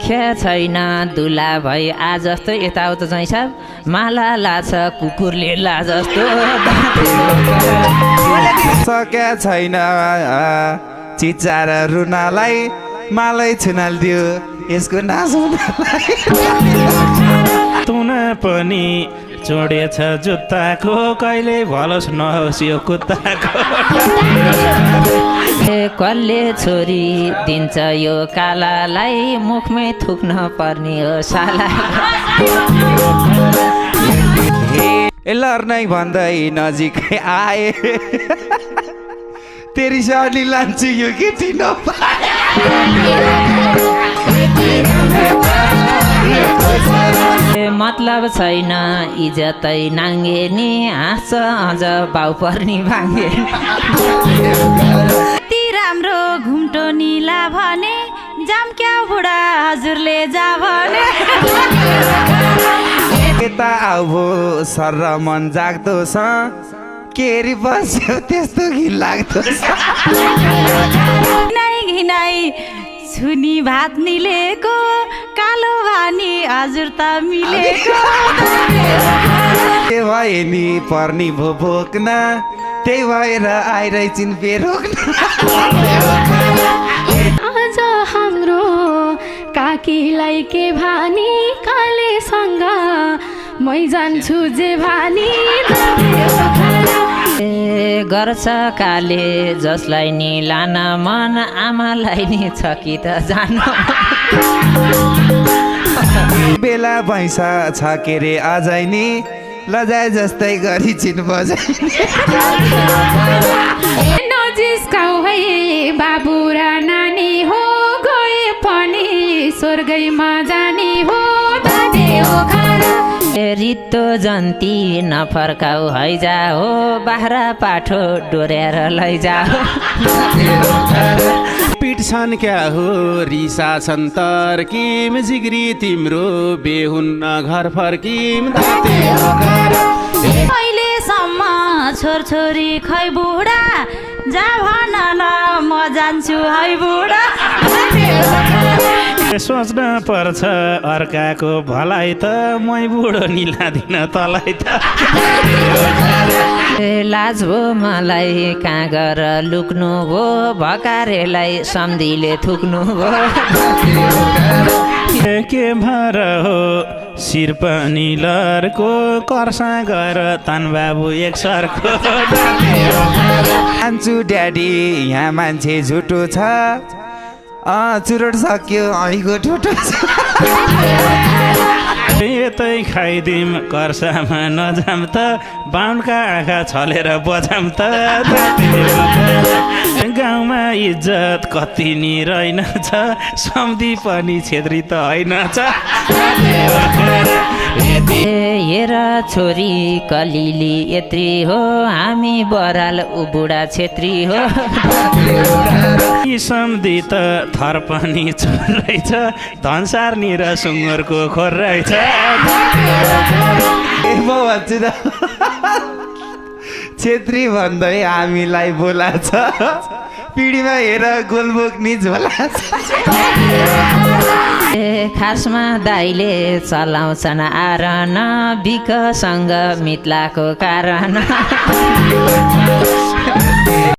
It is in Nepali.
ख्या छैन दुला भई आज जस्तो यताउता चाहिँ साहब माला लाछ कुकुरले ला जस्तो सक्या छैन चिचार रुनालाई मालै छुनाल दियो यसको नाच तुन पनि जोडेछ जुत्ताको कहिले भलोस् नहोस् यो कुत्ताको कसले छोरी दिन्छ यो कालालाई मुखमै थुक्न पर्ने हो साला लर नै भन्दै नजिकै आए तेरी सानी लान्छु यो केटी मतलब छैन इज्जतै नाङ्गे नि हाँस अझ बाउ पर्ने भाङ्गे ती राम्रो घुम्टो निला भने जाम्क्या बुढा हजुरले जा भने यता आउभो सर र मन जाग्दो छ केरी बस्यो त्यस्तो घिन लाग्दो छ घिनाइ छुनी भात निलेको कालो भानी हजुर त मिलेको के भयो नि पर्नी भो भोक्न त्यही भएर आइरहेछन् बेरोक्न आज हाम्रो काकीलाई के भानी कालेसँग मै जान्छु जे भानी गर्छ काले जसलाई नि लान मन आमालाई नि छ कि त जान बेला भैँसा छ के रे अझै नि लजाए जस्तै गरी चिन बजाइ नजिस्काउ है बाबु र नानी हो गए पनि स्वर्गैमा जाने हो दादे हो खाना रित्तो जन्ती नफर्काउ हैजा हो बाह्र पाठो डोर्याएर लैजा पिट्छन् क्या हो रिसा छन् तर्किम जिग्री तिम्रो बेहुन्न घर फर्किम अहिलेसम्म छोरछोरी खै बुढा जा भन न म जान्छु है बुढा सोच्न पर्छ अर्काको भलाइ त मै बुढो निलादिन तलाई त लाज भो मलाई कहाँ गएर लुक्नु भो भकारेलाई सम्धिले थुक्नु भो के भर हो शिर पनि लरको कर्सा गएर तान बाबु एक सरको आन्छु ड्याडी यहाँ मान्छे झुटो छ चुरोट सक्यो ऐको ठुटो छ यतै खाइदिम कर्सामा नजाम त बाहुनका आँखा छलेर बजाम त गाउँमा इज्जत कति नि रहेनछ सम्धि पनि छेत्री त होइन छ हेर छोरी कलिली यत्री हो हामी बराल उ बुढा छेत्री हो यी सम्धि त थर पनि चोर रहेछ धनसार्नी र सुँगुरको खोर रहेछ म भन्छु त छेत्री भन्दै हामीलाई बोलाछ पिँढीमा हेर गोलबोक नि झोला खासमा दाइले चलाउँछन् आरन बिकसँग मित्लाको कारण